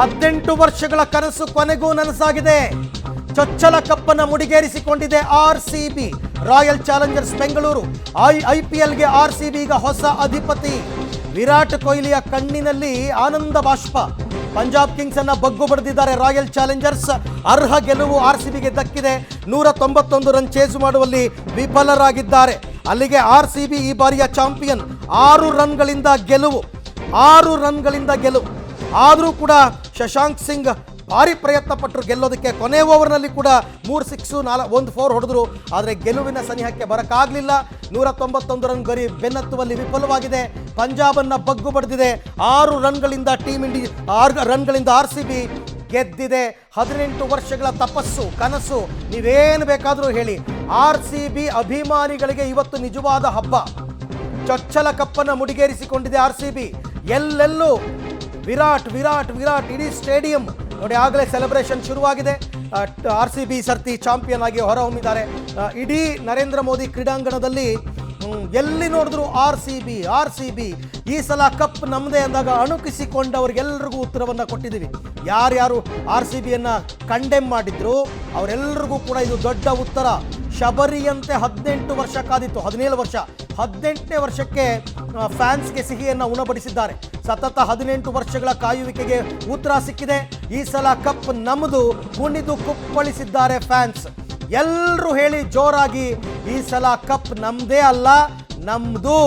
18 ವರ್ಷಗಳ ಕನಸು ಕೊನೆಗೂ ನನಸಾಗಿದೆ. ಚೊಚ್ಚಲ ಕಪ್ಪನ್ನು ಮುಡಿಗೇರಿಸಿಕೊಂಡಿದೆ ಆರ್ಸಿಬಿ. ರಾಯಲ್ ಚಾಲೆಂಜರ್ಸ್ ಬೆಂಗಳೂರು ಐಪಿಎಲ್ಗೆ ಆರ್ಸಿಬಿ ಈಗ ಹೊಸ ಅಧಿಪತಿ. ವಿರಾಟ್ ಕೊಹ್ಲಿಯ ಕಣ್ಣಿನಲ್ಲಿ ಆನಂದ ಬಾಷ್ಪ. ಪಂಜಾಬ್ ಕಿಂಗ್ಸ್ ಅನ್ನ ಬಗ್ಗು ಬಡಿದಿದ್ದಾರೆ ರಾಯಲ್ ಚಾಲೆಂಜರ್ಸ್. ಅರ್ಹ ಗೆಲುವು ಆರ್ಸಿಬಿಗೆ ದಕ್ಕಿದೆ. 191 ರನ್ ಚೇಸ್ ಮಾಡುವಲ್ಲಿ ವಿಫಲರಾಗಿದ್ದಾರೆ. ಅಲ್ಲಿಗೆ ಆರ್ಸಿಬಿ ಈ ಬಾರಿಯ ಚಾಂಪಿಯನ್. 6 ರನ್ಗಳಿಂದ ಗೆಲುವು. ಆದರೂ ಕೂಡ ಶಶಾಂಕ್ ಸಿಂಗ್ ಭಾರಿ ಪ್ರಯತ್ನ ಪಟ್ಟರು ಗೆಲ್ಲೋದಕ್ಕೆ. ಕೊನೆ ಓವರ್ನಲ್ಲಿ ಕೂಡ 3 6 1 4 ಹೊಡೆದ್ರು. ಆದರೆ ಗೆಲುವಿನ ಸನಿಹಕ್ಕೆ ಬರಕ್ಕಾಗಲಿಲ್ಲ. 191 ರನ್ ಗರಿ ಬೆನ್ನತ್ತುವಲ್ಲಿ ವಿಫಲವಾಗಿದೆ. ಪಂಜಾಬನ್ನು ಬಗ್ಗು ಬಡಿದಿದೆ. 6 ರನ್ಗಳಿಂದ ರನ್ಗಳಿಂದ ಆರ್ಸಿಬಿ ಗೆದ್ದಿದೆ. 18 ವರ್ಷಗಳ ತಪಸ್ಸು ಕನಸು ನೀವೇನು ಬೇಕಾದರೂ ಹೇಳಿ, ಆರ್ಸಿಬಿ ಅಭಿಮಾನಿಗಳಿಗೆ ಇವತ್ತು ನಿಜವಾದ ಹಬ್ಬ. ಚೊಚ್ಚಲ ಕಪ್ಪನ್ನು ಮುಡಿಗೇರಿಸಿಕೊಂಡಿದೆ ಆರ್ಸಿಬಿ. ಎಲ್ಲೆಲ್ಲೂ ವಿರಾಟ್ ವಿರಾಟ್ ವಿರಾಟ್ ಇಡೀ ಸ್ಟೇಡಿಯಂ ನೋಡಿ, ಆಗಲೇ ಸೆಲೆಬ್ರೇಷನ್ ಶುರುವಾಗಿದೆ. ಆರ್ಸಿಬಿ ಸರ್ತಿ ಚಾಂಪಿಯನ್ ಆಗಿ ಹೊರಹೊಮ್ಮಿದ್ದಾರೆ. ಇಡೀ ನರೇಂದ್ರ ಮೋದಿ ಕ್ರೀಡಾಂಗಣದಲ್ಲಿ ಎಲ್ಲಿ ನೋಡಿದ್ರು ಆರ್ಸಿಬಿ ಈ ಸಲ ಕಪ್ ನಮ್ಮದೇ ಅಂದಾಗ ಅಣುಕಿಸಿಕೊಂಡವ್ರಿಗೆಲ್ಲರಿಗೂ ಉತ್ತರವನ್ನು ಕೊಟ್ಟಿದ್ದೀವಿ. ಯಾರ್ಯಾರು ಆರ್ಸಿಬಿಯನ್ನು ಕಂಡೆಮ್ ಮಾಡಿದ್ರು ಅವರೆಲ್ಲರಿಗೂ ಕೂಡ ಇದು ದೊಡ್ಡ ಉತ್ತರ. ಶಬರಿಯಂತೆ 18 ವರ್ಷ ಕಾದಿತ್ತು. 17 ವರ್ಷ 18ನೇ ವರ್ಷಕ್ಕೆ ಫ್ಯಾನ್ಸ್ಗೆ ಸಿಹಿಯನ್ನು ಉಣಬಡಿಸಿದ್ದಾರೆ. ಸತತ 18 ವರ್ಷಗಳ ಕಾಯುವಿಕೆಗೆ ಉತ್ತರ ಸಿಕ್ಕಿದೆ. ಈ ಸಲ ಕಪ್ ನಮ್ಮದು, ಕುಣಿದು ಕುಪ್ಪಳಿಸಿದ್ದಾರೆ ಫ್ಯಾನ್ಸ್. ಎಲ್ಲರೂ ಹೇಳಿ ಜೋರಾಗಿ, ಈ ಸಲ ಕಪ್ ನಮ್ಮದೇ ಅಲ್ಲ, ನಮ್ಮದು.